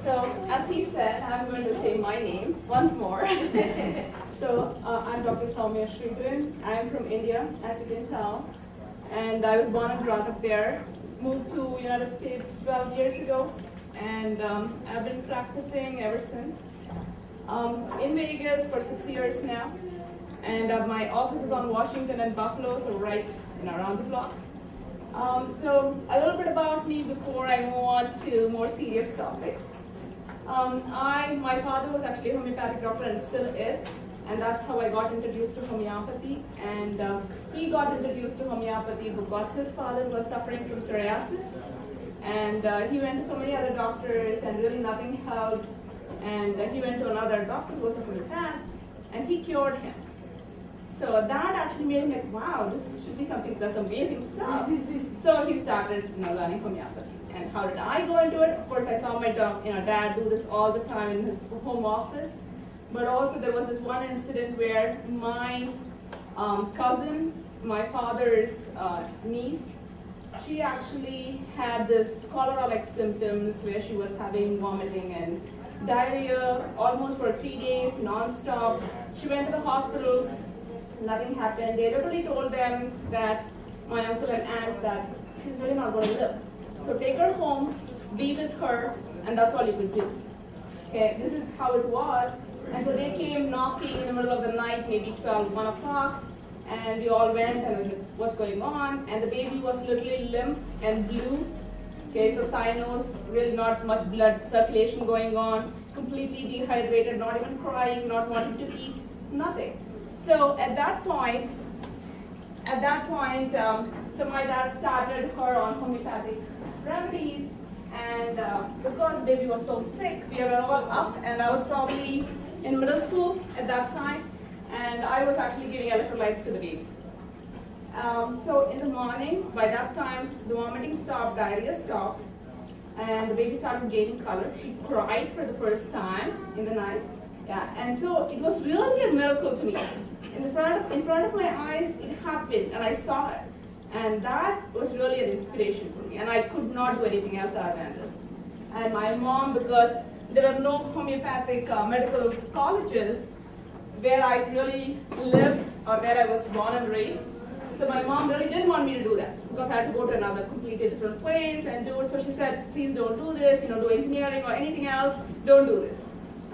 So, as he said, I'm going to say my name once more. I'm Dr. Soumya Sridharan. I'm from India, as you can tell. And I was born and brought up there. Moved to United States 12 years ago. And I've been practicing ever since. In Vegas for 6 years now. And my office is on Washington and Buffalo, so right around the block. So a little bit about me before I move on to more serious topics. My father was actually a homeopathic doctor and still is, and that's how I got introduced to homeopathy. And he got introduced to homeopathy because his father was suffering from psoriasis, and he went to so many other doctors and really nothing helped. And he went to another doctor who was a homeopath, and he cured him. So that actually made him like, wow, this should be something that's amazing stuff. So he started learning homeopathy. And how did I go into it? Of course, I saw my dad do this all the time in his home office. But also there was this one incident where my cousin, my father's niece, she actually had this cholera-like symptoms where she was having vomiting and diarrhea almost for 3 days, non-stop. She went to the hospital. Nothing happened. They literally told them that my uncle and aunt that she's really not going to live. So take her home, be with her, and that's all you could do. Okay, this is how it was. And so they came knocking in the middle of the night, maybe 12, 1 o'clock, and we all went and what's going on. And the baby was literally limp and blue. Okay, so cynos, really not much blood circulation going on, completely dehydrated, not even crying, not wanting to eat, nothing. So at that point, so my dad started her on homeopathic remedies, and because the baby was so sick, we were all up, and I was probably in middle school at that time, and I was actually giving electrolytes to the baby. So in the morning, by that time, the vomiting stopped, diarrhea stopped, and the baby started gaining color. She cried for the first time in the night. Yeah, and so it was really a miracle to me. In front of my eyes, it happened, and I saw it. And that was really an inspiration for me. And I could not do anything else other than this. And my mom, because there are no homeopathic medical colleges where I really lived or where I was born and raised, so my mom really didn't want me to do that because I had to go to another completely different place and do it. So she said, please don't do this, do engineering or anything else, don't do this.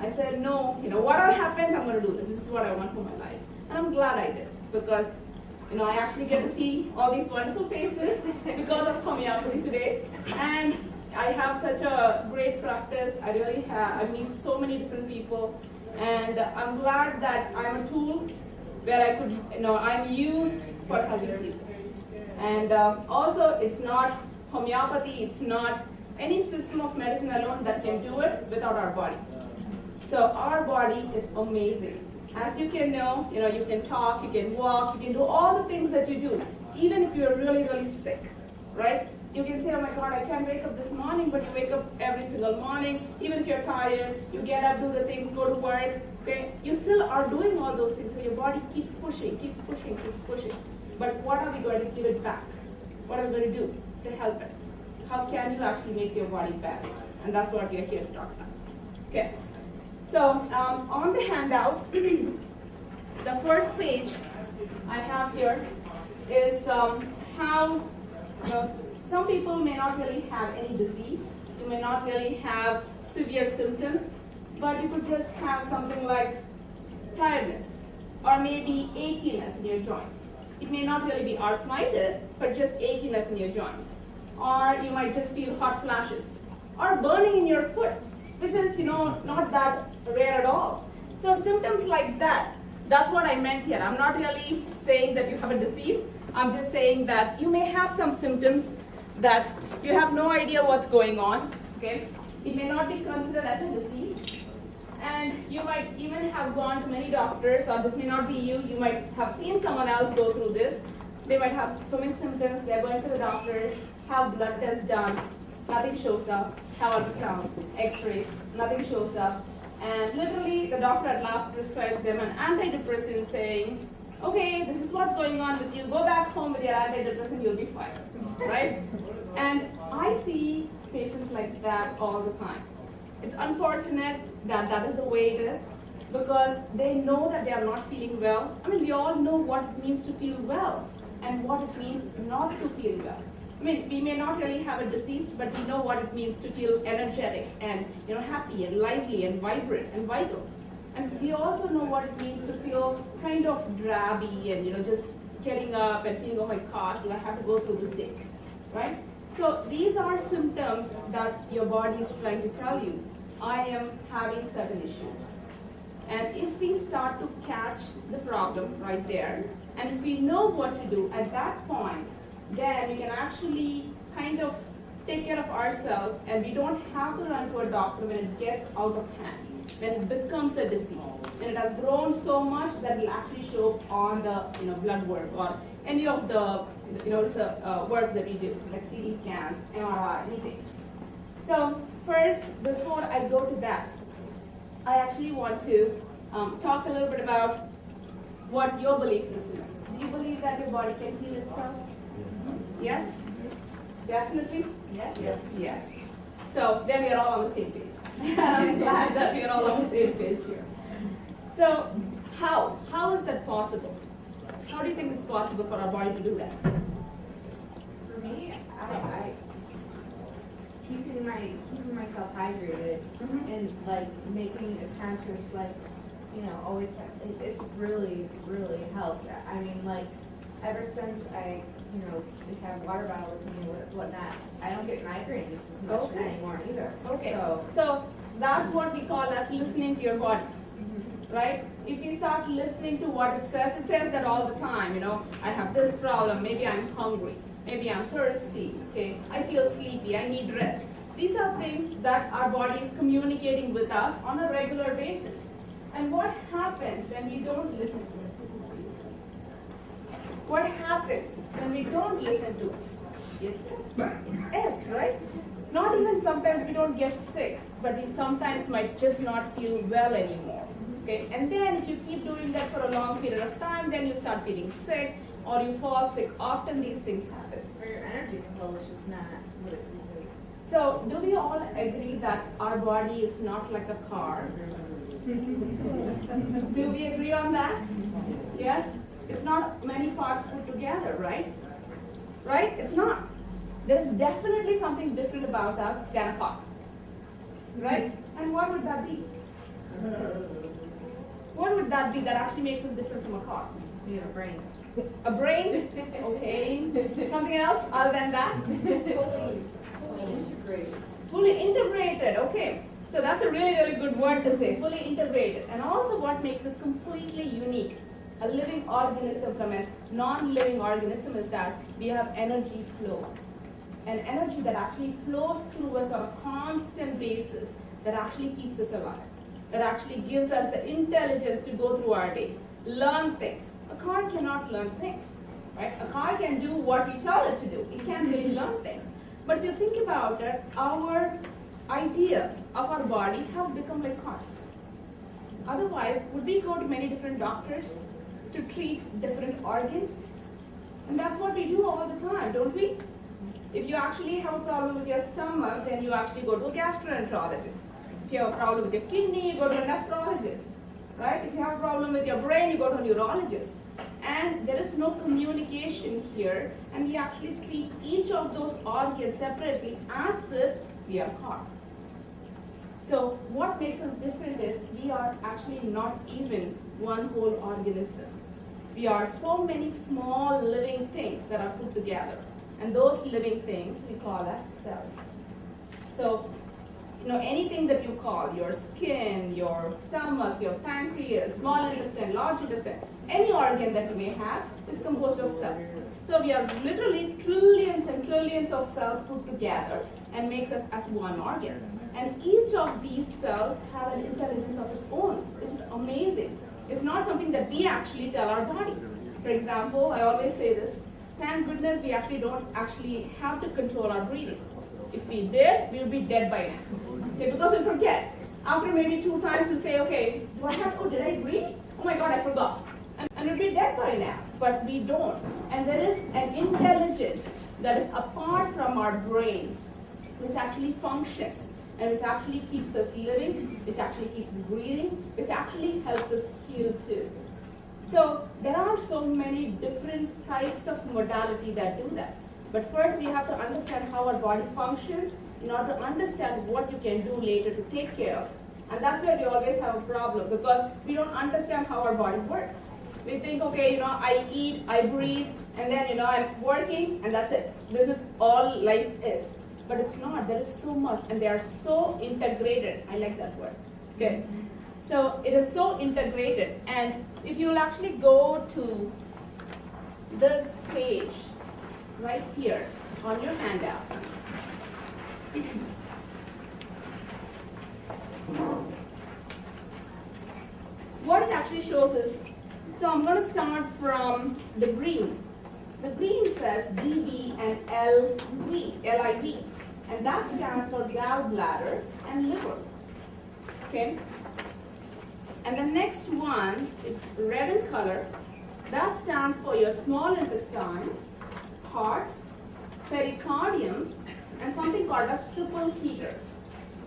I said, no, whatever happens, I'm going to do this. This is what I want for my life. And I'm glad I did because, I actually get to see all these wonderful faces because of homeopathy today. And I have such a great practice. I really have. I meet so many different people. And I'm glad that I'm a tool where I could, I'm used for helping people. And also, it's not homeopathy. It's not any system of medicine alone that can do it without our body. So our body is amazing. As you can know, you can talk, you can walk, you can do all the things that you do, even if you're really, really sick, right? You can say, oh my God, I can't wake up this morning, but you wake up every single morning. Even if you're tired, you get up, do the things, go to work, okay? You still are doing all those things, so your body keeps pushing, keeps pushing, keeps pushing. But what are we going to give it back? What are we going to do to help it? How can you actually make your body better? And that's what we're here to talk about, okay? So on the handouts, the first page I have here is how some people may not really have any disease. You may not really have severe symptoms, but you could just have something like tiredness or maybe achiness in your joints. It may not really be arthritis, but just achiness in your joints. Or you might just feel hot flashes or burning in your foot, which is, not that rare at all. So symptoms like that, that's what I meant here. I'm not really saying that you have a disease. I'm just saying that you may have some symptoms that you have no idea what's going on, okay? It may not be considered as a disease. And you might even have gone to many doctors, or this may not be you. You might have seen someone else go through this. They might have so many symptoms. They're going to the doctors, have blood tests done, nothing shows up, have ultrasounds, x-ray, nothing shows up. And literally, the doctor at last prescribes them an antidepressant saying, okay, this is what's going on with you. Go back home with your antidepressant, you'll be fine, right? And I see patients like that all the time. It's unfortunate that that is the way it is, because they know that they are not feeling well. I mean, we all know what it means to feel well and what it means not to feel well. I mean, we may not really have a disease, but we know what it means to feel energetic and happy and lively and vibrant and vital. And we also know what it means to feel kind of drabby and just getting up and feeling, oh my gosh, do I have to go through this day, right? So these are symptoms that your body is trying to tell you, I am having certain issues. And if we start to catch the problem right there, and if we know what to do at that point, then we can actually kind of take care of ourselves, and we don't have to run to a doctor when it gets out of hand, when it becomes a disease. And it has grown so much that it will actually show up on the blood work or any of the work that we do, like CT scans, MRI, anything. So first, before I go to that, I actually want to talk a little bit about what your belief system is. Do you believe that your body can heal itself? Yes? Definitely? Yes? Yes. So then we are all on the same page. I'm glad that we are all on the same page here. So how is that possible? How do you think it's possible for our body to do that? For me, I keeping myself hydrated and making a conscious always it's really helped. I mean ever since I have water bottle with me and whatnot, I don't get migraines as much anymore either. Okay. So that's what we call as listening to your body. Right? If you start listening to what it says that all the time, I have this problem, maybe I'm hungry, maybe I'm thirsty, okay, I feel sleepy, I need rest. These are things that our body is communicating with us on a regular basis. And what happens when we don't listen to it? What happens when we don't listen to it? Yes, right? Not even sometimes we don't get sick, but we sometimes might just not feel well anymore. Okay? And then if you keep doing that for a long period of time, then you start feeling sick or you fall sick. Often these things happen. Or your energy level is just not what it's supposed to be. So do we all agree that our body is not like a car? Do we agree on that? Yes? It's not many parts put together, right? Right? It's not. There is definitely something different about us than a car. Right? And what would that be? What would that be that actually makes us different from a car? We have a brain. A brain? Okay. Something else other than that? Fully integrated. Okay. So that's a really good word to say, fully integrated. And also what makes us completely unique, a living organism from a non-living organism, is that we have energy flow. An energy that actually flows through us on a constant basis, that actually keeps us alive, that actually gives us the intelligence to go through our day, learn things. A car cannot learn things, right? A car can do what we tell it to do. It can't really learn things. But if you think about it, our idea of our body has become like cars. Otherwise, would we go to many different doctors to treat different organs? And that's what we do all the time, don't we? If you actually have a problem with your stomach, then you actually go to a gastroenterologist. If you have a problem with your kidney, you go to a nephrologist. Right? If you have a problem with your brain, you go to a neurologist. And there is no communication here, and we actually treat each of those organs separately as if we are a car. So what makes us different is we are actually not even one whole organism. We are so many small living things that are put together. And those living things we call as cells. So, anything that you call your skin, your stomach, your pancreas, small intestine, large intestine, any organ that you may have is composed of cells. So we are literally trillions and trillions of cells put together and makes us as one organ. And each of these cells have an intelligence of its own, which is amazing. It's not something that we actually tell our body. For example, I always say this, thank goodness we actually don't actually have to control our breathing. If we did, we would be dead by now. Okay, because we forget. After maybe 2 times, we'll say, okay, did I breathe? Oh my God, I forgot. And we'll be dead by now. But we don't. And there is an intelligence that is apart from our brain which actually functions and which actually keeps us living, which actually keeps us breathing, which actually helps us heal too. So there are so many different types of modality that do that. But first we have to understand how our body functions in order to understand what you can do later to take care of. And that's where we always have a problem, because we don't understand how our body works. We think, okay, I eat, I breathe, and then, I'm working, and that's it. This is all life is. But it's not. There is so much, and they are so integrated. I like that word. Okay. So it is so integrated. And if you'll actually go to this page right here on your handout, what it actually shows is, so I'm going to start from the green. The green says GB and LIV, and that stands for gallbladder and liver. Okay? And the next one is red in color. That stands for your small intestine, heart, pericardium, and something called a triple heater.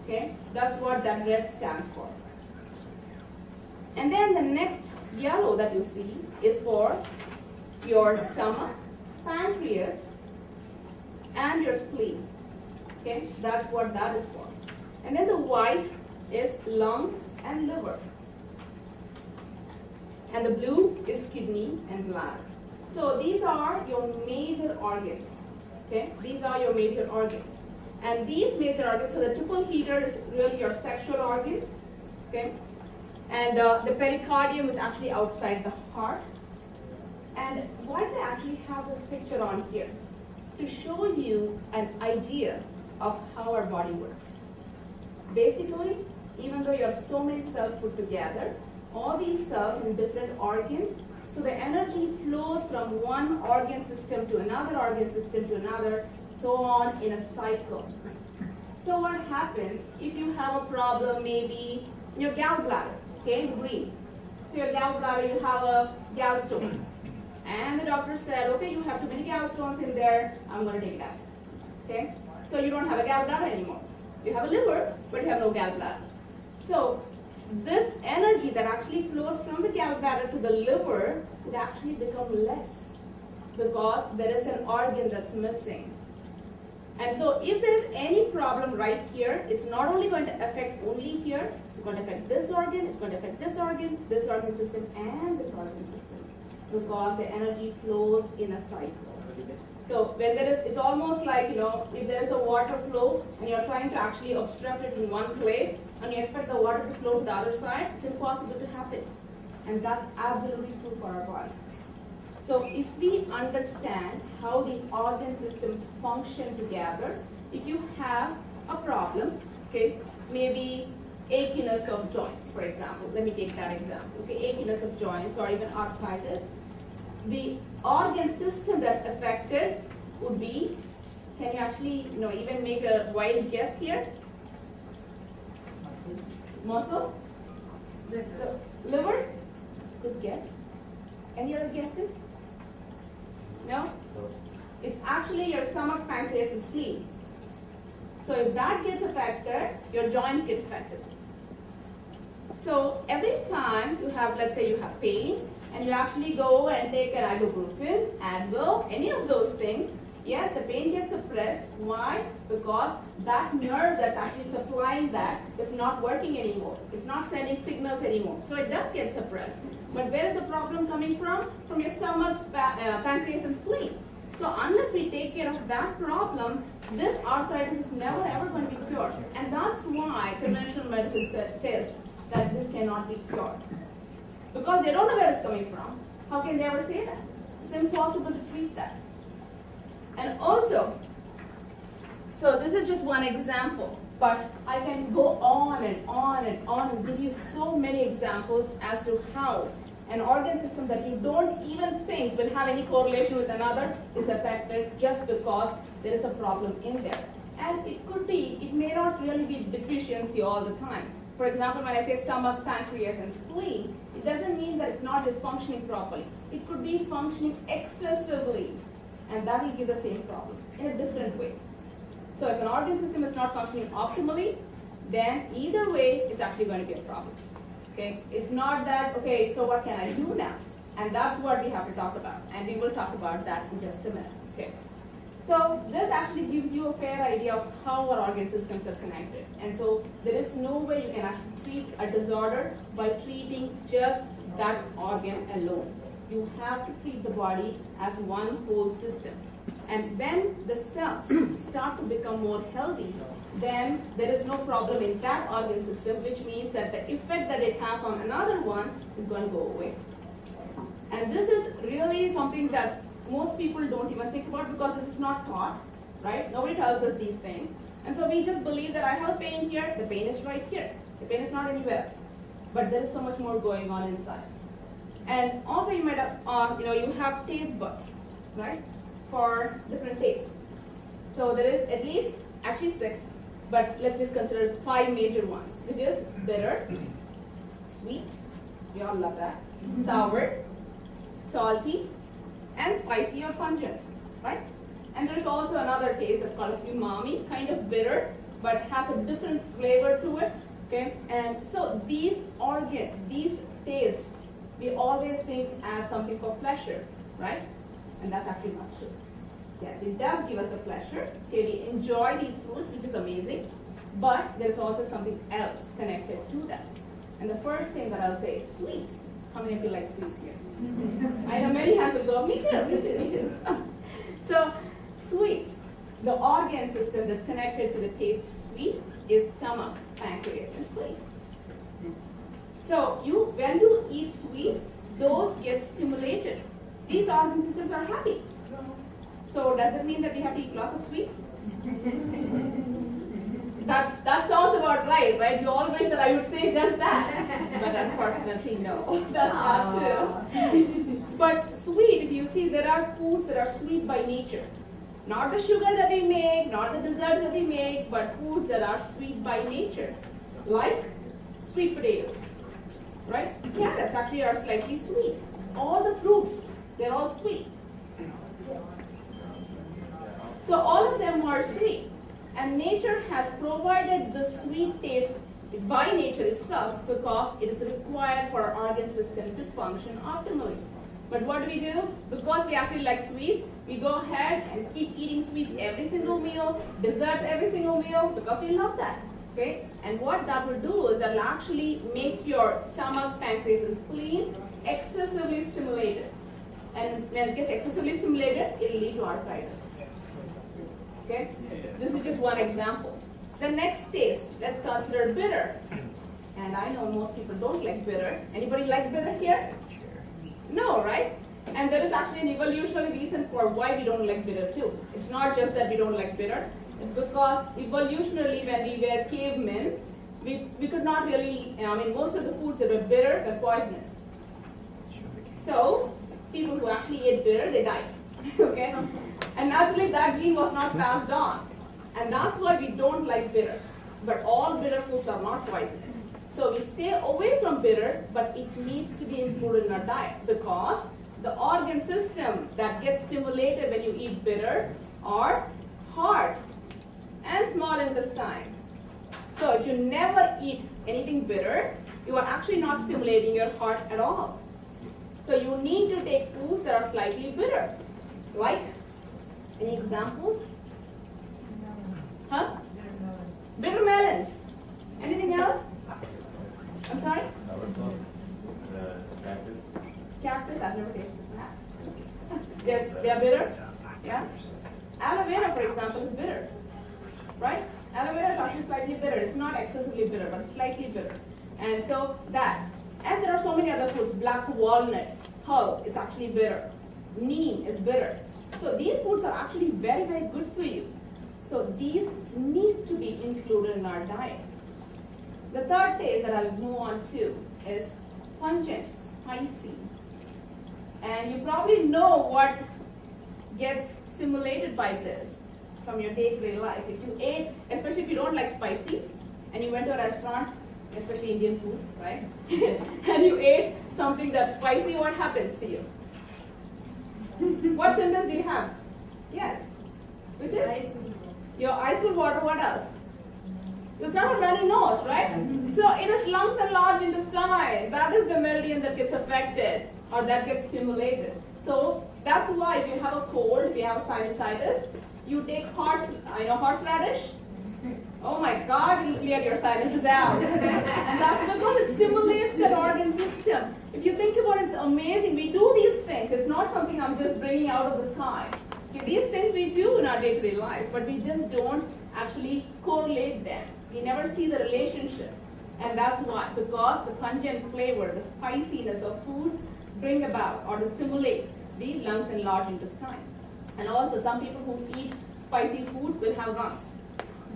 Okay? That's what that red stands for. And then the next yellow that you see is for your stomach, pancreas, and your spleen. Okay, that's what that is for. And then the white is lungs and liver. And the blue is kidney and bladder. So these are your major organs. Okay, these are your major organs. And these major organs, so the triple heater is really your sexual organs. Okay. And the pericardium is actually outside the heart. And why did I actually have this picture on here? To show you an idea of how our body works. Basically, even though you have so many cells put together, all these cells in different organs, so the energy flows from one organ system to another organ system to another, so on in a cycle. So what happens if you have a problem maybe in your gallbladder? Okay, green. So your gallbladder, you have a gallstone. And the doctor said, okay, you have too many gallstones in there, I'm going to take it out. Okay? So you don't have a gallbladder anymore. You have a liver, but you have no gallbladder. So this energy that actually flows from the gallbladder to the liver would actually become less because there is an organ that's missing. And so if there is any problem right here, it's not only going to affect only here, it's going to affect this organ, it's going to affect this organ system, and this organ system, because the energy flows in a cycle. So when there is, it's almost like, if there is a water flow and you're trying to actually obstruct it in one place and you expect the water to flow to the other side, it's impossible to happen. And that's absolutely true for our body. So if we understand how these organ systems function together, if you have a problem, okay, maybe achiness of joints, for example. Let me take that example. Okay, achiness of joints or even arthritis. The organ system that's affected would be, can you actually, even make a wild guess here? Muscle? So, liver? Good guess. Any other guesses? No? It's actually your stomach, pancreas, and spleen. So if that gets affected, your joints get affected. So every time you have, let's say you have pain, and you actually go and take an ibuprofen, Advil, any of those things, yes, the pain gets suppressed. Why? Because that nerve that's actually supplying that is not working anymore. It's not sending signals anymore. So it does get suppressed. But where is the problem coming from? From your stomach, pancreas, and spleen. So unless we take care of that problem, this arthritis is never ever going to be cured. And that's why conventional medicine says that this cannot be cured. Because they don't know where it's coming from. How can they ever say that? It's impossible to treat that. And also, so this is just one example, but I can go on and on and on and give you so many examples as to how an organ system that you don't even think will have any correlation with another is affected just because there is a problem in there. And it could be, it may not really be deficiency all the time. For example, when I say stomach, pancreas, and spleen, it doesn't mean that it's not just functioning properly. It could be functioning excessively, and that will give the same problem in a different way. So if an organ system is not functioning optimally, then either way, it's actually going to be a problem. Okay? It's not that, okay, so what can I do now? And that's what we have to talk about. And we will talk about that in just a minute. Okay? So this actually gives you a fair idea of how our organ systems are connected. And so there is no way you can actually treat a disorder by treating just that organ alone. You have to treat the body as one whole system. And when the cells start to become more healthy, then there is no problem in that organ system, which means that the effect that it has on another one is going to go away. And this is really something that most people don't even think about because this is not taught, right? Nobody tells us these things. And so we just believe that I have pain here, the pain is right here. The pain is not anywhere else. But there is so much more going on inside. And also you might have, you have taste buds, right? For different tastes. So there is at least, actually 6, but let's just consider 5 major ones, which is bitter, sweet, we all love that, sour, salty, and spicy or pungent, right? And there's also another taste that's called umami, kind of bitter, but has a different flavor to it, okay? And so these tastes, we always think as something for pleasure, right? And that's actually not true. Yes, it does give us the pleasure. Okay, we enjoy these foods, which is amazing, but there's also something else connected to that. And the first thing that I'll say is sweets. How many of you like sweets here? I know many hands will go, me too, me too, me too. So, sweets. The organ system that's connected to the taste sweet is stomach, pancreas, and spleen. So, when you eat sweets, those get stimulated. These organ systems are happy. So does it mean that we have to eat lots of sweets? That sounds about right? You all wish that I would say just that. But unfortunately, no. That's not true. But sweet, if you see, there are foods that are sweet by nature. Not the sugar that they make, not the desserts that they make, but foods that are sweet by nature. Like sweet potatoes, right? Carrots actually are slightly sweet. All the fruits, they're all sweet. So all of them are sweet. And nature has provided the sweet taste by nature itself because it is required for our organ systems to function optimally. But what do? Because we actually like sweets, we go ahead and keep eating sweets every single meal, desserts every single meal, because we love that. Okay? And what that will do is that will actually make your stomach, pancreas, and spleen excessively stimulated. And when it gets excessively stimulated, it will lead to arthritis. Okay? This is just one example. The next taste, let's consider bitter. And I know most people don't like bitter. Anybody like bitter here? No, right? And there is actually an evolutionary reason for why we don't like bitter too. It's not just that we don't like bitter. It's because evolutionarily when we were cavemen, we could not really, most of the foods that were bitter were poisonous. So, people who actually ate bitter, they died. Okay? And naturally that gene was not passed on. And that's why we don't like bitter. But all bitter foods are not poisonous. So we stay away from bitter, but it needs to be included in our diet because the organ system that gets stimulated when you eat bitter are heart and small intestine. So if you never eat anything bitter, you are actually not stimulating your heart at all. So you need to take foods that are slightly bitter. Like, any examples? Huh? Bitter melons. Anything else? I'm sorry? Cactus, I've never tasted that. They are bitter? Yeah? Aloe vera, for example, is bitter. Right? Aloe vera is actually slightly bitter. It's not excessively bitter, but slightly bitter. And so that. And there are so many other foods. Black walnut, hull is actually bitter. Neem is bitter. So these foods are actually very, very good for you. So these need to be included in our diet. The third taste that I'll move on to is pungent, spicy. And you probably know what gets stimulated by this from your day-to-day life. If you ate, especially if you don't like spicy, and you went to a restaurant, especially Indian food, right? And you ate something that's spicy, what happens to you? What symptoms do you have? Yes. Which is? Your ice cold water, what else? It's not a runny nose, right? So it is lungs and large intestine. That is the meridian that gets affected or that gets stimulated. So that's why if you have a cold, if you have a sinusitis, you take horseradish. Oh my God, it'll clear your sinuses out. And that's because it stimulates the organ system. If you think about it, it's amazing. We do these things. It's not something I'm just bringing out of the sky. Okay, these things we do in our day-to-day life, but we just don't actually correlate them. We never see the relationship. And that's why, because the pungent flavor, the spiciness of foods bring about or to stimulate the lungs and large intestine. And also some people who eat spicy food will have runs.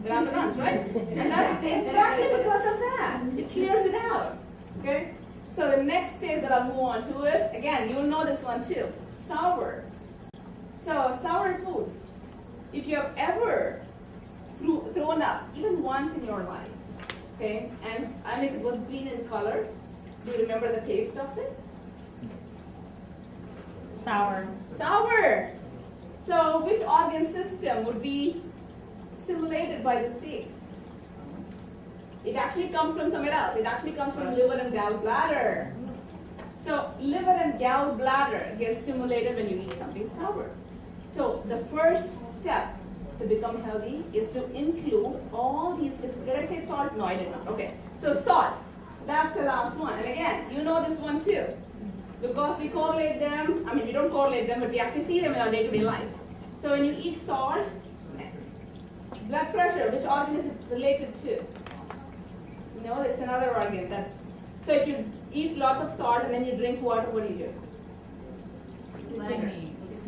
They're on the runs, right? And that's exactly because of that. It clears it out. Okay? So the next stage that I'll move on to is, again, you'll know this one too, sour. So sour foods. If you have ever thrown up, even once in your life, okay, and if it was green in color, do you remember the taste of it? Sour. Sour. So which organ system would be stimulated by this taste? It actually comes from somewhere else. It actually comes from liver and gallbladder. So liver and gallbladder get stimulated when you eat something sour. So the first step to become healthy is to include all these different, did I say salt? No, I did not. Okay. So salt, that's the last one. And again, you know this one too. Because we correlate them, I mean we don't correlate them, but we actually see them in our day-to-day life. So when you eat salt, blood pressure, which organ is it related to? You know, it's another organ that, so if you eat lots of salt and then you drink water, what do? Kidneys.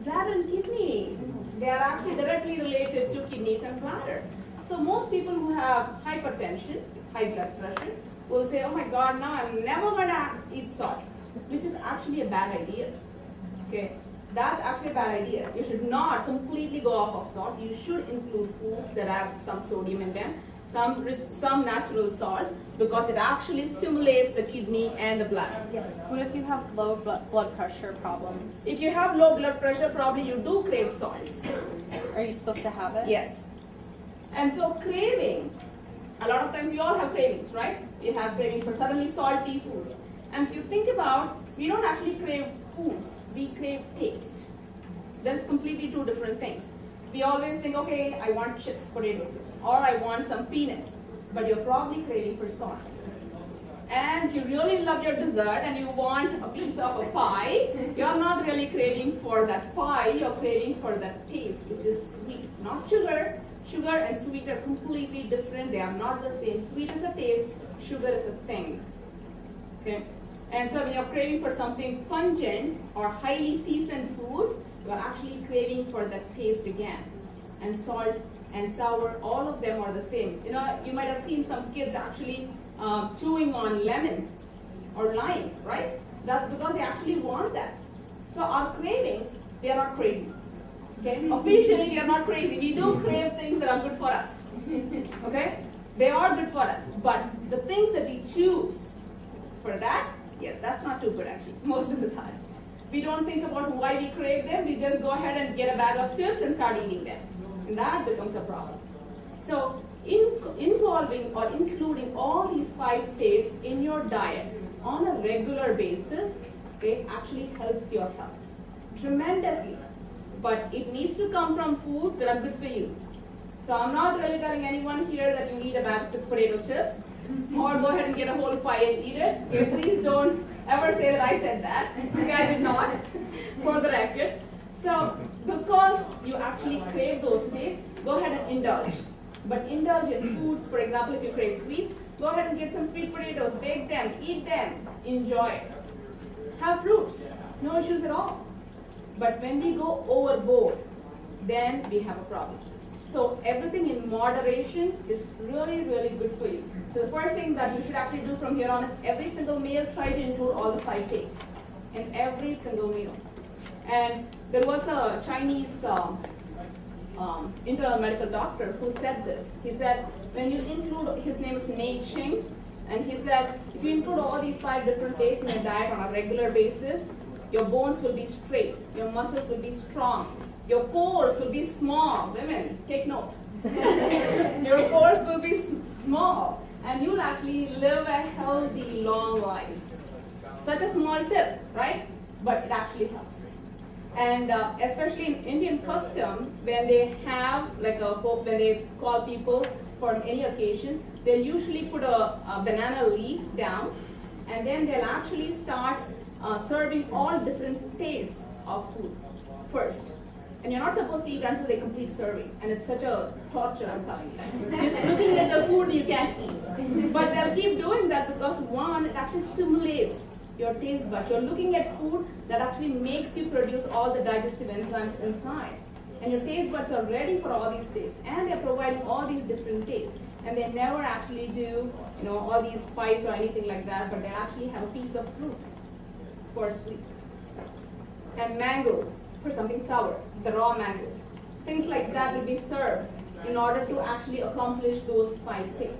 Bladder and kidneys. They are actually directly related to kidneys and bladder. So most people who have hypertension, high blood pressure, will say, oh my God, now I'm never going to eat salt, which is actually a bad idea. Okay, that's actually a bad idea. You should not completely go off of salt. You should include foods that have some sodium in them, some natural salts, because it actually stimulates the kidney and the bladder. Yes. What if you have low blood pressure problems? If you have low blood pressure, probably you do crave salts. Are you supposed to have it? Yes. And so craving, a lot of times we all have cravings, right? We have cravings for suddenly salty foods. And if you think about, we don't actually crave foods, we crave taste. That's completely two different things. We always think, okay, I want chips, potato chips, or I want some peanuts, but you're probably craving for salt. And if you really love your dessert and you want a piece of a pie, you're not really craving for that pie, you're craving for that taste, which is sweet, not sugar. Sugar and sweet are completely different. They are not the same. Sweet is a taste, sugar is a thing. Okay? And so when you're craving for something pungent or highly seasoned foods, you're actually craving for that taste again. And salt and sour, all of them are the same. You know, you might have seen some kids actually chewing on lemon or lime, right? That's because they actually want that. So our cravings, they are not crazy. Okay? Officially, we are not crazy. We do crave things that are good for us. Okay? They are good for us. But the things that we choose for that, yes, that's not too good actually, most of the time. We don't think about why we crave them. We just go ahead and get a bag of chips and start eating them. And that becomes a problem. So involving or including all these 5 tastes in your diet on a regular basis, okay, actually helps your health tremendously. But it needs to come from foods that are good for you. So I'm not really telling anyone here that you need a bag of potato chips or go ahead and get a whole pie and eat it. Okay, please don't ever say that I said that. Okay, I did not, for the record. So because you actually crave those tastes, go ahead and indulge. But indulge in foods, for example, if you crave sweets, go ahead and get some sweet potatoes, bake them, eat them, enjoy it. Have fruits, no issues at all. But when we go overboard, then we have a problem. So everything in moderation is really, really good for you. So the first thing that you should actually do from here on is every single meal, try to include all the 5 tastes in every single meal. And there was a Chinese internal medical doctor who said this. He said, when you include, his name is Mei Ching, and he said, if you include all these 5 different tastes in your diet on a regular basis, your bones will be straight, your muscles will be strong, Your pores will be small. Women, take note. Your pores will be small, and you'll actually live a healthy, long life. Such a small tip, right? But it actually helps. And especially in Indian custom, when they have when they call people for any occasion, they'll usually put a banana leaf down, and then they'll actually start serving all different tastes of food first. And you're not supposed to eat until they complete serving. And it's such a torture, I'm telling you. Just looking at the food you can't eat. But they'll keep doing that because one, it actually stimulates your taste buds. You're looking at food that actually makes you produce all the digestive enzymes inside. And your taste buds are ready for all these tastes. And they're providing all these different tastes. And they never actually do, all these spice or anything like that, but they actually have a piece of fruit for sweet. And mango for something sour, the raw mangoes. Things like that will be served in order to actually accomplish those 5 things.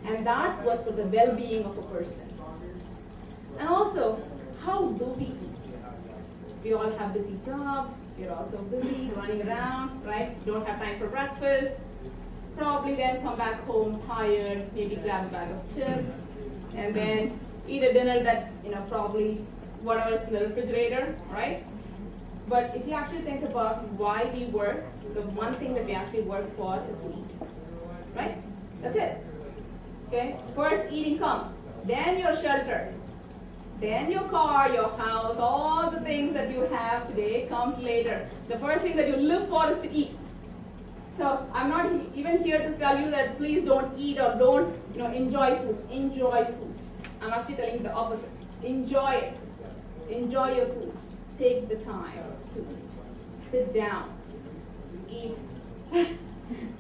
And that was for the well-being of a person. And also, how do we eat? We all have busy jobs, we're also busy running around, right? Don't have time for breakfast. Probably then come back home tired, maybe grab a bag of chips, and then eat a dinner that, probably whatever's in the refrigerator, right? But if you actually think about why we work, the one thing that we actually work for is to eat, right? That's it. Okay? First eating comes, then your shelter, then your car, your house, all the things that you have today comes later. The first thing that you live for is to eat. So I'm not even here to tell you that please don't eat or don't enjoy foods. Enjoy foods. I'm actually telling you the opposite. Enjoy it. Enjoy your foods. Take the time to eat. Sit down. Eat.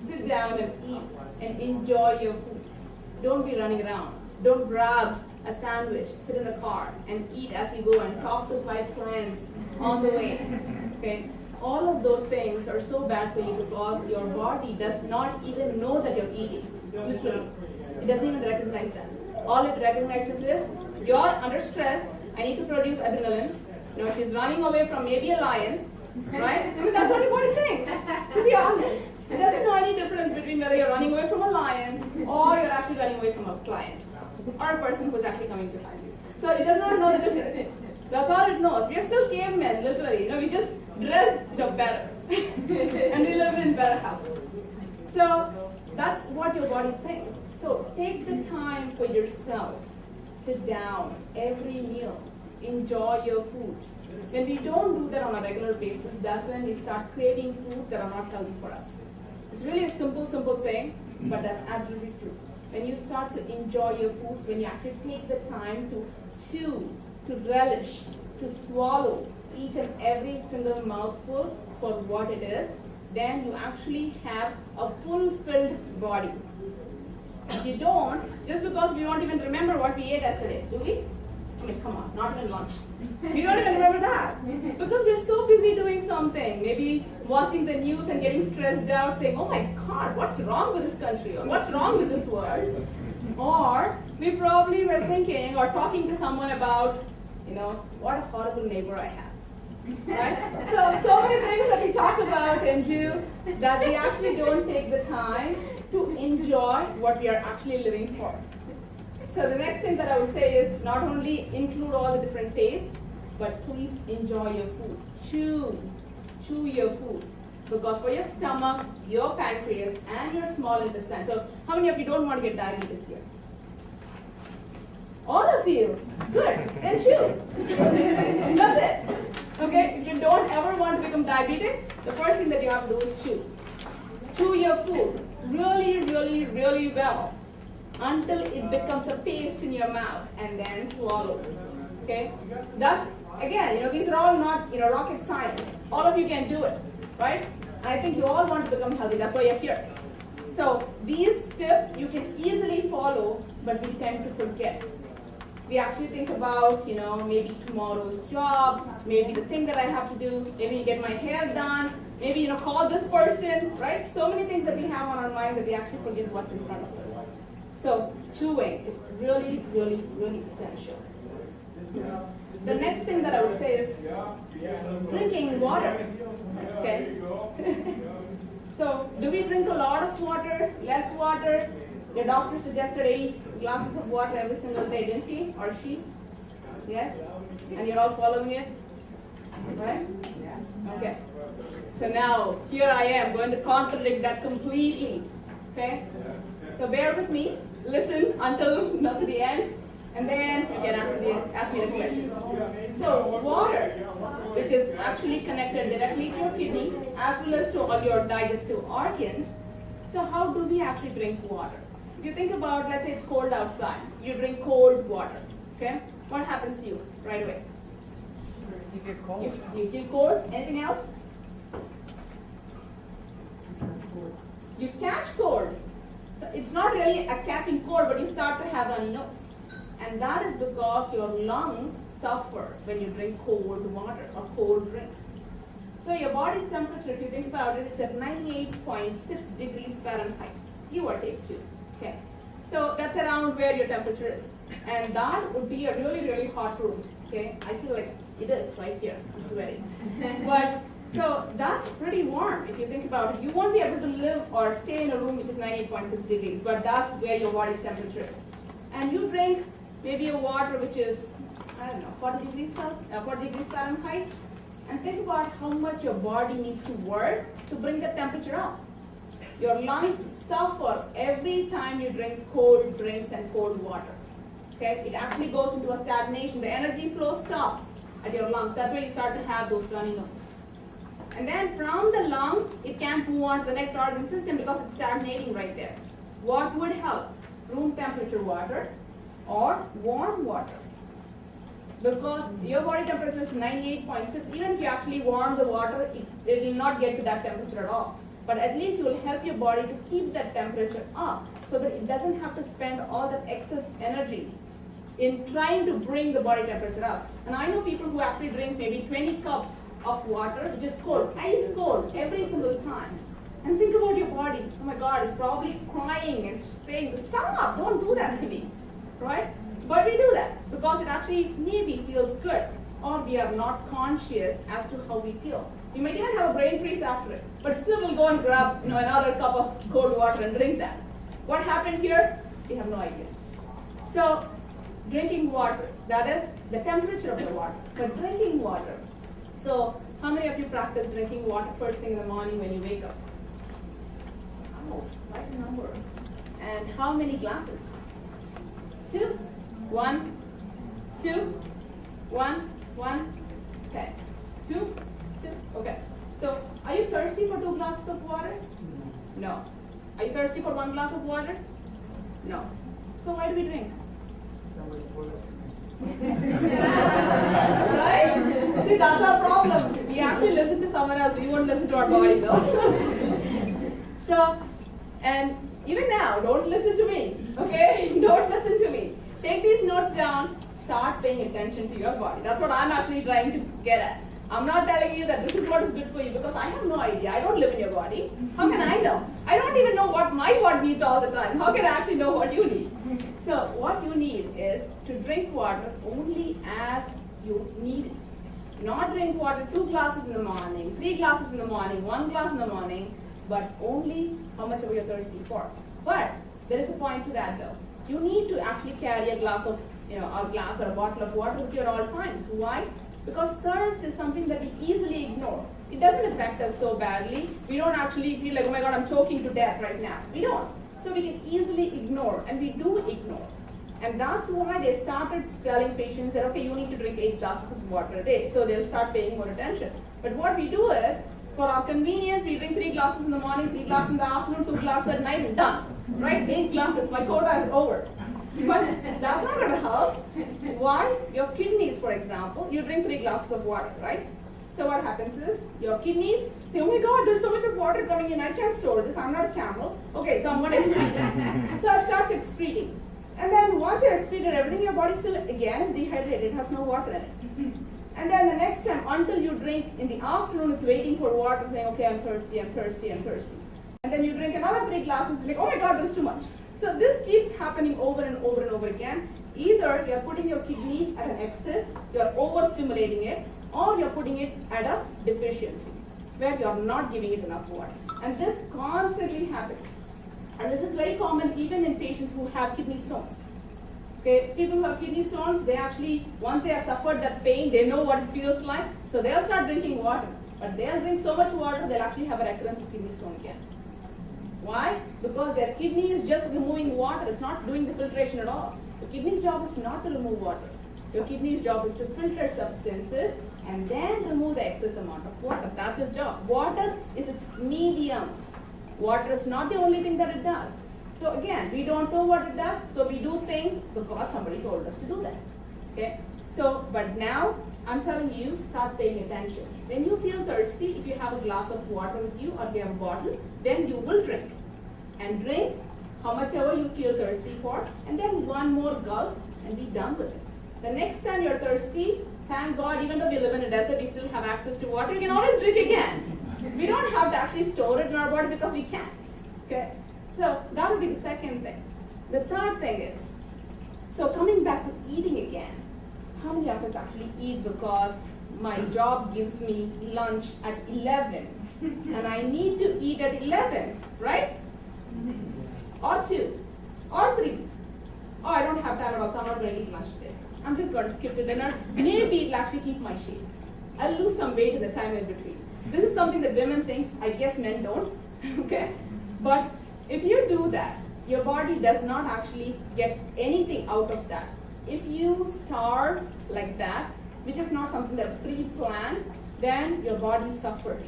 Sit down and eat and enjoy your foods. Don't be running around. Don't grab a sandwich, sit in the car, and eat as you go and talk to 5 clients on the way. Okay? All of those things are so bad for you because your body does not even know that you're eating. Literally. It doesn't even recognize that. All it recognizes is, you're under stress, I need to produce adrenaline. She's running away from maybe a lion, right? I mean, that's what your body thinks, to be honest. It doesn't know any difference between whether you're running away from a lion or you're actually running away from a client or a person who's actually coming behind you. So it does not know the difference. That's all it knows. We're still cavemen, literally. We just dress better. And we live in better houses. So that's what your body thinks. So take the time for yourself. Sit down every meal. Enjoy your foods. When we don't do that on a regular basis, that's when we start craving foods that are not healthy for us. It's really a simple thing, but that's absolutely true. When you start to enjoy your foods, when you actually take the time to chew, to relish, to swallow each and every single mouthful for what it is, then you actually have a fulfilled body. If you don't, just because we don't even remember what we ate yesterday, do we? I mean, come on, not even lunch. We don't even remember that. Because we're so busy doing something. Maybe watching the news and getting stressed out, saying, oh my God, what's wrong with this country? Or what's wrong with this world? Or we probably were thinking or talking to someone about, what a horrible neighbor I have. Right? So many things that we talk about and do that we actually don't take the time to enjoy what we are actually living for. So the next thing that I would say is not only include all the different tastes, but please enjoy your food. Chew your food. Because for your stomach, your pancreas, and your small intestine. So how many of you don't want to get diabetes here? All of you. Good. Then chew. That's it. Okay? If you don't ever want to become diabetic, the first thing that you have to do is chew. Chew your food really, really, really well until it becomes a paste in your mouth, and then swallow. Okay? That's, again, these are all not, rocket science. All of you can do it, right? I think you all want to become healthy. That's why you're here. So these tips you can easily follow, but we tend to forget. We actually think about, maybe tomorrow's job, maybe the thing that I have to do, maybe get my hair done, maybe, call this person, right? So many things that we have on our mind that we actually forget what's in front of us. So chewing is really, really, really essential. The next thing that I would say is drinking water. Okay. So, do we drink a lot of water, less water? Your doctor suggested 8 glasses of water every single day, didn't he or she? Yes? And you're all following it? Right? Yeah. Okay. So now, here I am going to contradict that completely. Okay? So bear with me. Listen until not to the end. And then you can ask me the questions. So water, which is actually connected directly to your kidneys as well as to all your digestive organs. So how do we actually drink water? If you think about, let's say it's cold outside, you drink cold water. Okay? What happens to you right away? You get cold. You feel cold. Anything else? You catch cold. So it's not really a catching cold, but you start to have runny nose. And that is because your lungs suffer when you drink cold water or cold drinks. So your body's temperature, if you think about it, it's at 98.6 degrees Fahrenheit, give or take 2. Okay. So that's around where your temperature is. And that would be a really, really hot room. Okay. I feel like it is right here. I'm sweating. But so that's pretty warm if you think about it. You won't be able to live or stay in a room which is 98.6 degrees, but that's where your body's temperature is. And you drink maybe a water which is, I don't know, 40 degrees Fahrenheit, and think about how much your body needs to work to bring the temperature up. Your lungs suffer every time you drink cold drinks and cold water. Okay, it actually goes into a stagnation. The energy flow stops at your lungs. That's where you start to have those runny nose. And then from the lungs, it can't move on to the next organ system because it's stagnating right there. What would help? Room temperature water or warm water. Because your body temperature is 98.6, even if you actually warm the water, it will not get to that temperature at all. But at least you will help your body to keep that temperature up so that it doesn't have to spend all that excess energy in trying to bring the body temperature up. And I know people who actually drink maybe 20 cups of water, which is cold, ice cold, every single time. And think about your body. Oh my God, it's probably crying and saying, stop, don't do that to me, right? But we do that because it actually maybe feels good, or we are not conscious as to how we feel. You might even have a brain freeze after it, but still we'll go and grab another cup of cold water and drink that. What happened here? We have no idea. So drinking water, that is the temperature of the water, but drinking water. So how many of you practice drinking water first thing in the morning when you wake up? Oh, quite a number. And how many glasses? 2? 1, 2, 1, 1, okay. 2, 2, okay. So, are you thirsty for 2 glasses of water? No. Are you thirsty for 1 glass of water? No. So why do we drink? Right? See, that's our problem. We actually listen to someone else. We won't listen to our body though. So, and even now, don't listen to me. Okay? Don't listen to me. Take these notes down, start paying attention to your body. That's what I'm actually trying to get at. I'm not telling you that this is what is good for you because I have no idea. I don't live in your body. How can I know? I don't even know what my body needs all the time. How can I actually know what you need? So what you need is to drink water only as you need it. Not drink water 2 glasses in the morning, 3 glasses in the morning, 1 glass in the morning, but only how much of you're thirsty for. But there is a point to that though. You need to actually carry a glass of, a glass or a bottle of water with you at all times. Why? Because thirst is something that we easily ignore. It doesn't affect us so badly. We don't actually feel like, oh my God, I'm choking to death right now. We don't. So we can easily ignore, and we do ignore. And that's why they started telling patients that, okay, you need to drink 8 glasses of water a day. So they'll start paying more attention. But what we do is, for our convenience, we drink 3 glasses in the morning, 3 glasses in the afternoon, 2 glasses at night, and done. Right? 8 glasses, my quota is over. But that's not going to help. Why? Your kidneys, for example, you drink 3 glasses of water, right? So what happens is, your kidneys say, oh my God, there's so much of water coming in, I can't store this, I'm not a camel. Okay, so I'm going to excrete it. So it starts excreting. And then once you've excreted everything, your body still, again, is dehydrated, it has no water in it. And then the next time, until you drink in the afternoon, it's waiting for water, saying, okay, I'm thirsty, I'm thirsty, I'm thirsty. And then you drink another 3 glasses, it's like, oh my God, there's too much. So this keeps happening over and over and over again. Either you're putting your kidneys at an excess, you're overstimulating it, or you're putting it at a deficiency, where you're not giving it enough water. And this constantly happens. And this is very common even in patients who have kidney stones. Okay, people who have kidney stones, they actually, once they have suffered that pain, they know what it feels like, so they'll start drinking water. But they'll drink so much water, they'll actually have a recurrence of kidney stone again. Why? Because their kidney is just removing water, it's not doing the filtration at all. The kidney's job is not to remove water. Your kidney's job is to filter substances and then remove the excess amount of water. That's its job. Water is its medium. Water is not the only thing that it does. So again, we don't know what it does, so we do things because somebody told us to do that. Okay? So, but now, I'm telling you, start paying attention. When you feel thirsty, if you have a glass of water with you or if you have a bottle, then you will drink. And drink how much ever you feel thirsty for, and then one more gulp and be done with it. The next time you're thirsty, thank God, even though we live in a desert, we still have access to water, you can always drink again. We don't have to actually store it in our body because we can't. Okay? So that would be the second thing. The third thing is, so coming back to eating again, how many of us actually eat because my job gives me lunch at 11 and I need to eat at 11, right? Or 2, or 3. Oh, I don't have time at all, so I'm not going to eat lunch today. I'm just going to skip the dinner. Maybe it'll actually keep my shape. I'll lose some weight in the time in between. This is something that women think, I guess men don't, okay? But if you do that, your body does not actually get anything out of that. If you starve like that, which is not something that's pre-planned, then your body suffers.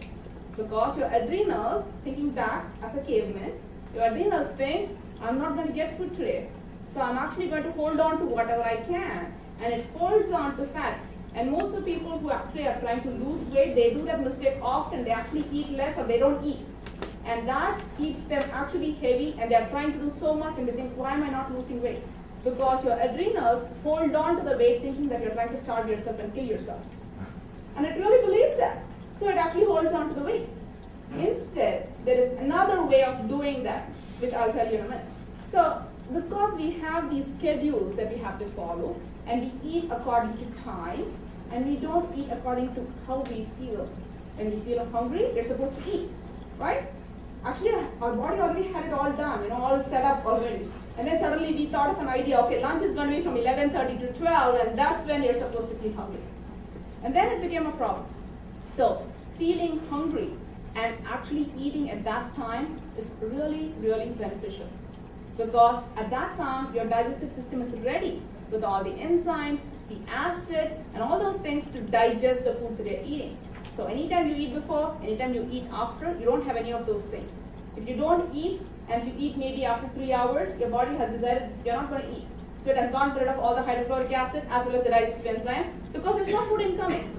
Because your adrenals, thinking back as a caveman, your adrenals think, I'm not going to get food today. So I'm actually going to hold on to whatever I can. And it holds on to fat. And most of the people who actually are trying to lose weight, they do that mistake often. They actually eat less or they don't eat. And that keeps them actually heavy and they're trying to do so much and they think, why am I not losing weight? Because your adrenals hold on to the weight thinking that you're trying to starve yourself and kill yourself. And it really believes that. So it actually holds on to the weight. Instead, there is another way of doing that, which I'll tell you in a minute. So because we have these schedules that we have to follow, and we eat according to time, and we don't eat according to how we feel. When we feel hungry, we're supposed to eat, right? Actually, our body already had it all done, all set up already. And then suddenly we thought of an idea, okay, lunch is going to be from 11:30 to 12, and that's when you're supposed to feel hungry. And then it became a problem. So feeling hungry and actually eating at that time is really, really beneficial. Because at that time, your digestive system is ready with all the enzymes, the acid, and all those things to digest the foods that you're eating. So anytime you eat before, anytime you eat after, you don't have any of those things. If you don't eat, and if you eat maybe after 3 hours, your body has decided you're not going to eat. So it has gone rid of all the hydrochloric acid as well as the digestive enzymes because there's no food incoming.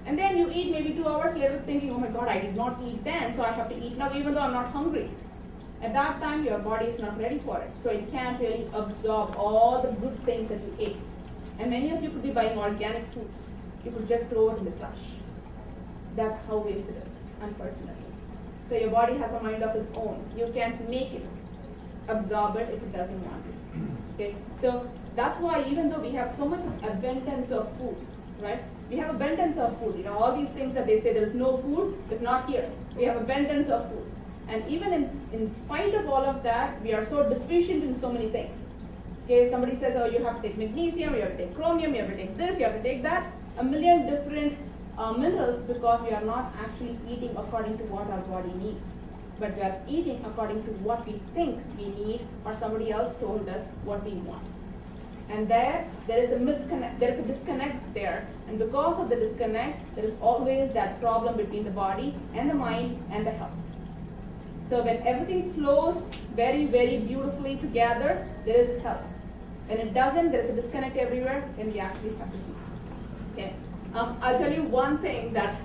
And then you eat maybe 2 hours later thinking, oh my God, I did not eat then, so I have to eat now even though I'm not hungry. At that time, your body is not ready for it. So it can't really absorb all the good things that you ate. And many of you could be buying organic foods. You could just throw it in the trash. That's how waste it is, unfortunately. So your body has a mind of its own. You can't make it absorb it if it doesn't want it. Okay? So that's why even though we have so much abundance of food, right? We have abundance of food. All these things that they say there is no food is not here. We have abundance of food. And even in spite of all of that, we are so deficient in so many things. Okay, somebody says, oh, you have to take magnesium, you have to take chromium, you have to take this, you have to take that. A million different minerals because we are not actually eating according to what our body needs. But we are eating according to what we think we need or somebody else told us what we want. And there is a disconnect there. And because of the disconnect, there is always that problem between the body and the mind and the health. So when everything flows very, very beautifully together, there is health. When it doesn't, there is a disconnect everywhere, then we actually have disease. Okay? I'll tell you one thing that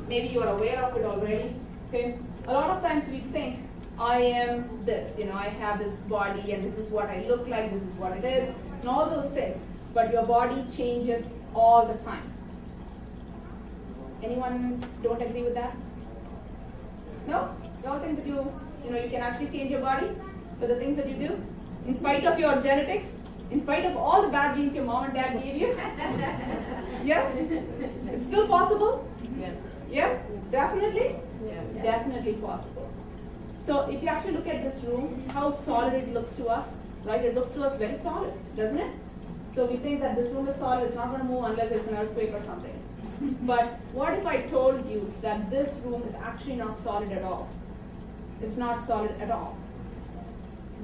maybe you are aware of it already. Okay? A lot of times we think, I am this, I have this body and this is what I look like, this is what it is, and all those things. But your body changes all the time. Anyone don't agree with that? No? You all think that you can actually change your body with the things that you do? In spite of your genetics? In spite of all the bad genes your mom and dad gave you? Yes? It's still possible? Yes. Yes? Definitely? Yes. Definitely possible. So if you actually look at this room, how solid it looks to us, right? It looks to us very solid, doesn't it? So we think that this room is solid, it's not going to move unless it's an earthquake or something. But what if I told you that this room is actually not solid at all? It's not solid at all.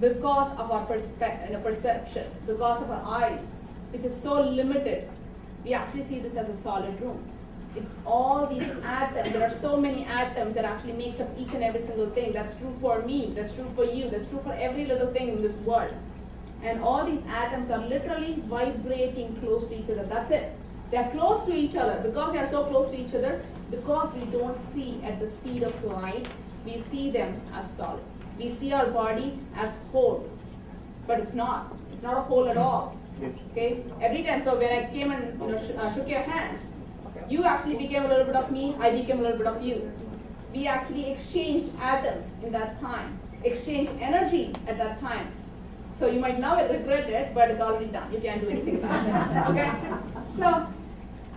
Because of our perception, because of our eyes, which is so limited, we actually see this as a solid room. It's all these atoms. There are so many atoms that actually makes up each and every single thing. That's true for me, that's true for you, that's true for every little thing in this world. And all these atoms are literally vibrating close to each other. That's it. They are close to each other. Because they are so close to each other, because we don't see at the speed of light, we see them as solids. We see our body as whole. But it's not. It's not a whole at all. Okay? Every time, so when I came and shook your hands, you actually became a little bit of me, I became a little bit of you. We actually exchanged atoms in that time, exchanged energy at that time. So you might now regret it, but it's already done. You can't do anything about it. Okay? So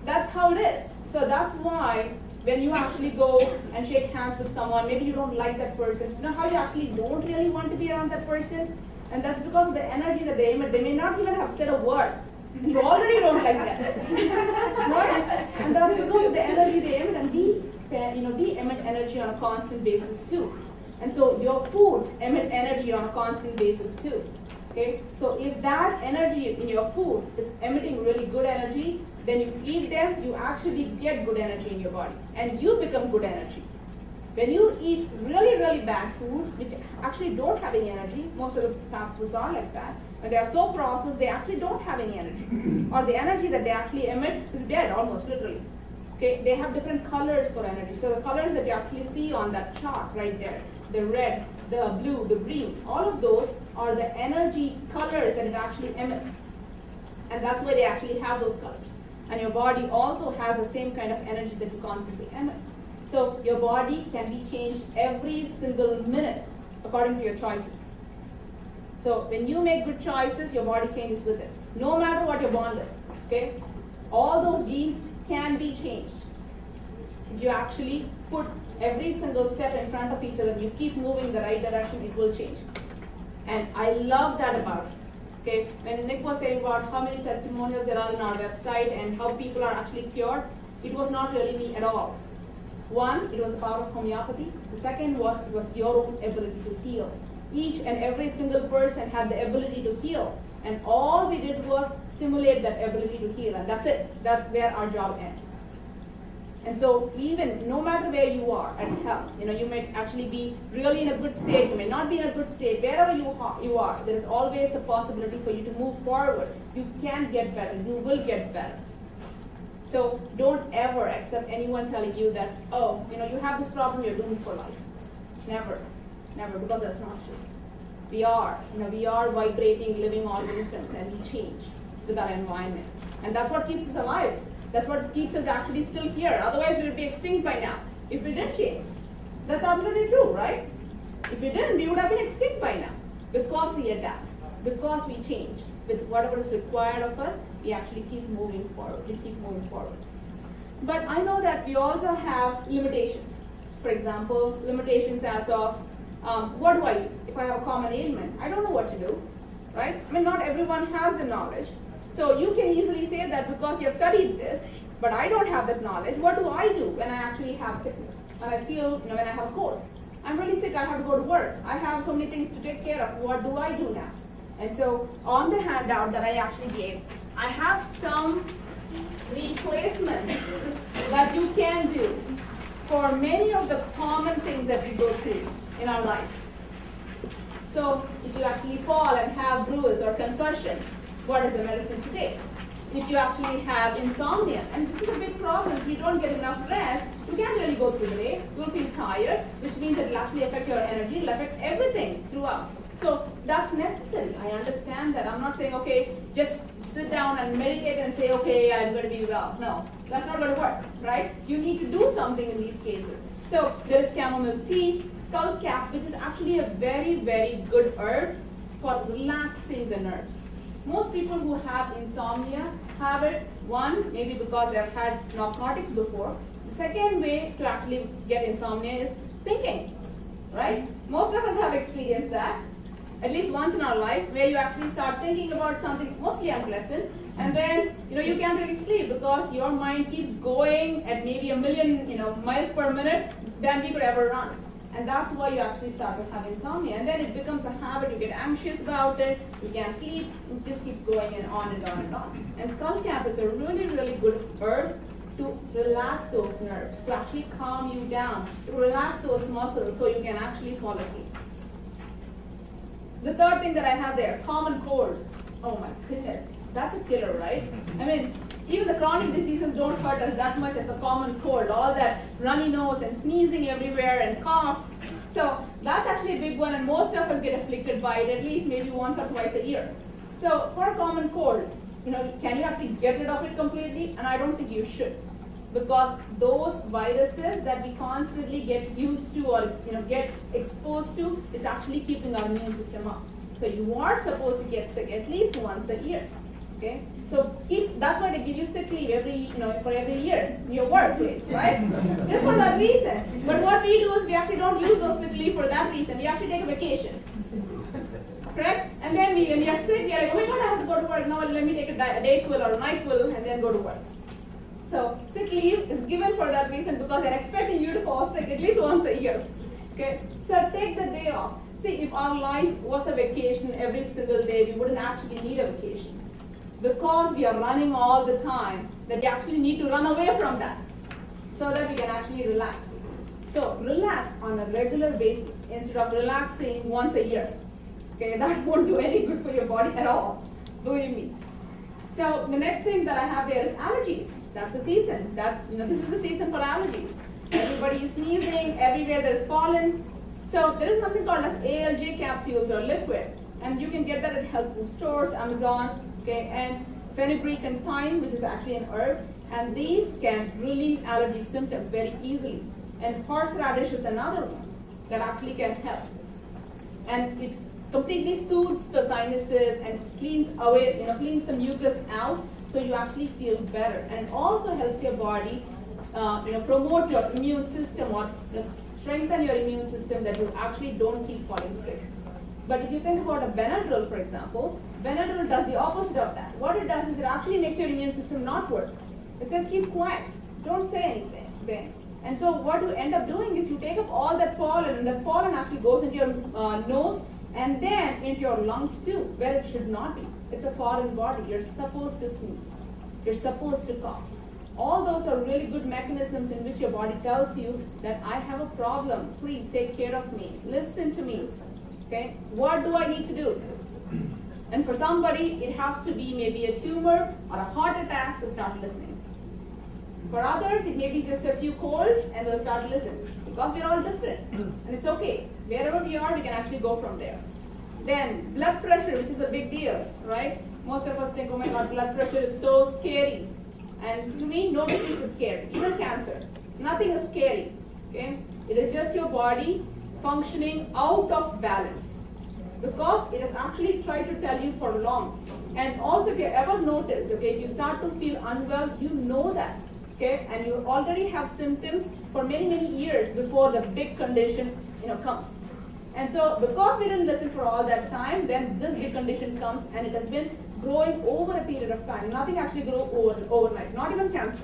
that's how it is. So that's why when you actually go and shake hands with someone, maybe you don't like that person. You know how you actually don't really want to be around that person? And that's because of the energy that they emit. They may not even have said a word. You already don't like them. Right? And that's because of the energy they emit. And we emit energy on a constant basis too. And so your foods emit energy on a constant basis too. Okay? So if that energy in your food is emitting really good energy, then you eat them, you actually get good energy in your body. And you become good energy. When you eat really, really bad foods, which actually don't have any energy, most of the fast foods are like that, when they are so processed, they actually don't have any energy. Or the energy that they actually emit is dead, almost literally. Okay? They have different colors for energy. So the colors that you actually see on that chart right there, the red, the blue, the green, all of those are the energy colors that it actually emits. And that's why they actually have those colors. And your body also has the same kind of energy that you constantly emit. So your body can be changed every single minute according to your choices. So when you make good choices, your body changes with it. No matter what you're born with. Okay? All those genes can be changed. If you actually put every single step in front of each other, you keep moving in the right direction, it will change. And I love that about it. Okay? When Nick was saying about how many testimonials there are on our website and how people are actually cured, it was not really me at all. One, it was the power of homeopathy. The second was it was your own ability to heal. Each and every single person had the ability to heal. And all we did was stimulate that ability to heal. And that's it. That's where our job ends. And so even no matter where you are at health, you might actually be really in a good state, you may not be in a good state, wherever you are, there is always a possibility for you to move forward. You can get better, you will get better. So don't ever accept anyone telling you that, oh, you have this problem, you're doomed for life. Never, never, because that's not true. We are vibrating, living organisms, and we change with our environment. And that's what keeps us alive. That's what keeps us actually still here. Otherwise, we would be extinct by now if we didn't change. That's absolutely true, right? If we didn't, we would have been extinct by now. Because we adapt, because we change. With whatever is required of us, we actually keep moving forward. We keep moving forward. But I know that we also have limitations. For example, limitations as of, what do I do? If I have a common ailment, I don't know what to do, right? I mean, not everyone has the knowledge. So you can easily say that because you have studied this, but I don't have that knowledge. What do I do when I actually have sickness? When I feel, when I have a cold? I'm really sick, I have to go to work. I have so many things to take care of. What do I do now? And so on the handout that I actually gave, I have some replacements that you can do for many of the common things that we go through in our lives. So if you actually fall and have bruise or concussion, what is the medicine to take? If you actually have insomnia, and this is a big problem, if you don't get enough rest, you can't really go through the day, you'll feel tired, which means it will actually affect your energy, it will affect everything throughout. So that's necessary. I understand that. I'm not saying, okay, just sit down and meditate and say, okay, I'm going to be well. No, that's not going to work, right? You need to do something in these cases. So there is chamomile tea, skullcap, which is actually a very, very good herb for relaxing the nerves. Most people who have insomnia have it, one, maybe because they've had narcotics before. The second way to actually get insomnia is thinking, right? Most of us have experienced that, at least once in our life, where you actually start thinking about something mostly unpleasant, and then you can't really sleep because your mind keeps going at maybe 1,000,000 miles per minute than we could ever run. And that's why you actually start to have insomnia. And then it becomes a habit, you get anxious about it, you can't sleep, it just keeps going and on and on and on. And skullcap is a really, really good herb to relax those nerves, to actually calm you down, to relax those muscles so you can actually fall asleep. The third thing that I have there, common cold. Oh my goodness, that's a killer, right? I mean, even the chronic diseases don't hurt us that much as a common cold. All that runny nose and sneezing everywhere and cough. So that's actually a big one, and most of us get afflicted by it at least maybe once or twice a year. So for a common cold, can you actually get rid of it completely? And I don't think you should, because those viruses that we constantly get used to or get exposed to is actually keeping our immune system up. So you are supposed to get sick at least once a year. Okay, so that's why they give you sick leave for every year in your workplace, right? Just for that reason. But what we do is we actually don't use those sick leave for that reason. We actually take a vacation, correct? And then when we are sick, we are like, oh my God, I have to go to work. Now let me take a Dayquil or a NyQuil and then go to work. So sick leave is given for that reason because they're expecting you to fall sick at least once a year. Okay, so take the day off. See, if our life was a vacation every single day, we wouldn't actually need a vacation. Because we are running all the time, that we actually need to run away from that so that we can actually relax. So relax on a regular basis instead of relaxing once a year. Okay, that won't do any good for your body at all, believe me. So the next thing that I have there is allergies. That's the season. This is the season for allergies. Everybody is sneezing, everywhere there's pollen. So there is something called as ALJ capsules or liquid, and you can get that at health food stores, Amazon. Okay, and fenugreek and thyme, which is actually an herb, and these can relieve allergy symptoms very easily. And horseradish is another one that actually can help. And it completely soothes the sinuses and cleans away, cleans the mucus out, so you actually feel better. And it also helps your body, promote your immune system or strengthen your immune system that you actually don't keep falling sick. But if you think about a Benadryl, for example, Benadryl does the opposite of that. What it does is it actually makes your immune system not work. It says keep quiet, don't say anything. Okay? And so what you end up doing is you take up all that pollen, and that pollen actually goes into your nose and then into your lungs too, where it should not be. It's a foreign body. You're supposed to sneeze. You're supposed to cough. All those are really good mechanisms in which your body tells you that I have a problem. Please take care of me. Listen to me. Okay? What do I need to do? And for somebody, it has to be maybe a tumor or a heart attack to start listening. For others, it may be just a few colds and they'll start listening. Because we're all different. And it's okay. Wherever we are, we can actually go from there. Then, blood pressure, which is a big deal, right? Most of us think, oh my God, blood pressure is so scary. And to me, no disease is scary. Even cancer. Nothing is scary. Okay? It is just your body functioning out of balance. Because it has actually tried to tell you for long. And also, if you ever noticed, okay, if you start to feel unwell, you know that. Okay? And you already have symptoms for many, many years before the big condition comes. And so, because we didn't listen for all that time, then this big condition comes, and it has been growing over a period of time. Nothing actually grows overnight, not even cancer.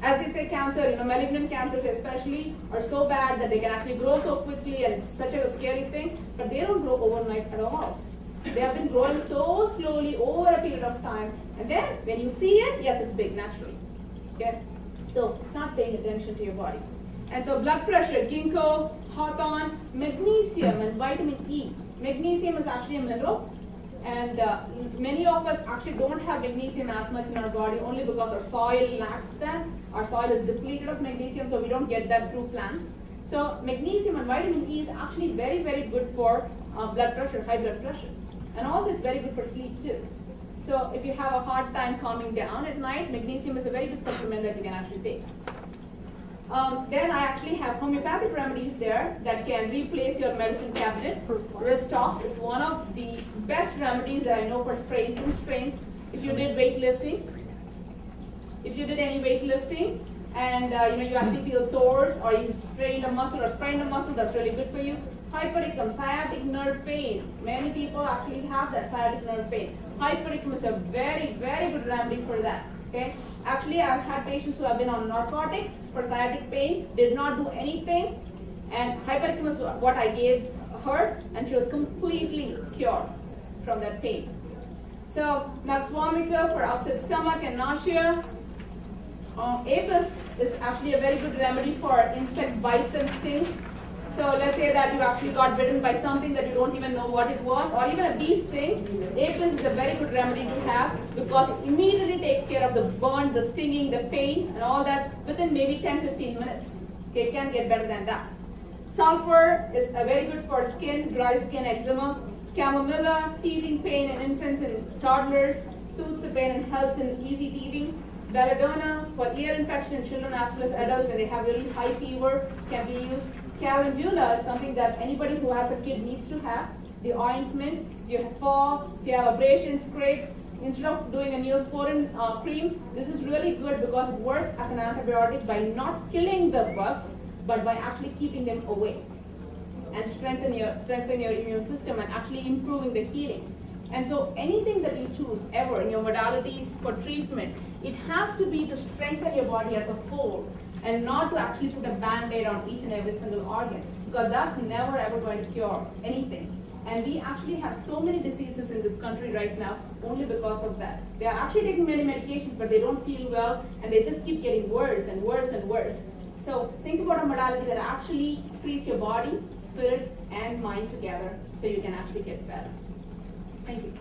As they say, cancer, malignant cancers especially, are so bad that they can actually grow so quickly, and it's such a scary thing, but they don't grow overnight at all. They have been growing so slowly over a period of time, and then when you see it, yes, it's big naturally. Okay? So, start paying attention to your body. And so, blood pressure, ginkgo, hawthorn, magnesium, and vitamin E. Magnesium is actually a mineral. And many of us actually don't have magnesium as much in our body only because our soil lacks that. Our soil is depleted of magnesium, so we don't get that through plants. So magnesium and vitamin E is actually very, very good for blood pressure, high blood pressure. And also it's very good for sleep too. So if you have a hard time calming down at night, magnesium is a very good supplement that you can actually take. Then I actually have homeopathic remedies there that can replace your medicine cabinet. Restox is one of the best remedies that I know for sprains and strains. If you did weightlifting, and you actually feel sores or you strained a muscle or sprained a muscle, that's really good for you. Hypericum, sciatic nerve pain. Many people actually have that sciatic nerve pain. Hypericum is a very, very good remedy for that. Okay. Actually, I've had patients who have been on narcotics for sciatic pain, did not do anything, and hypericum is what I gave her, and she was completely cured from that pain. So, Nux vomica for upset stomach and nausea. Apis is actually a very good remedy for insect bites and stings. So let's say that you actually got bitten by something that you don't even know what it was, or even a bee sting. Apis is a very good remedy to have because it immediately takes care of the burn, the stinging, the pain, and all that within maybe 10-15 minutes. Okay, it can get better than that. Sulfur is very good for skin, dry skin, eczema. Chamomilla, teething pain in infants and toddlers, soothes the pain and helps in easy teething. Belladonna for ear infection in children as well as adults when they have really high fever can be used. Calendula is something that anybody who has a kid needs to have. The ointment, if you fall, if you have abrasions, scrapes, instead of doing a Neosporin cream, this is really good because it works as an antibiotic by not killing the bugs, but by actually keeping them away and strengthen your immune system and actually improving the healing. And so anything that you choose ever in your modalities for treatment, it has to be to strengthen your body as a whole and not to actually put a band-aid on each and every single organ, because that's never ever going to cure anything. And we actually have so many diseases in this country right now only because of that. They are actually taking many medications, but they don't feel well, and they just keep getting worse and worse and worse. So think about a modality that actually treats your body, spirit, and mind together so you can actually get better. Thank you.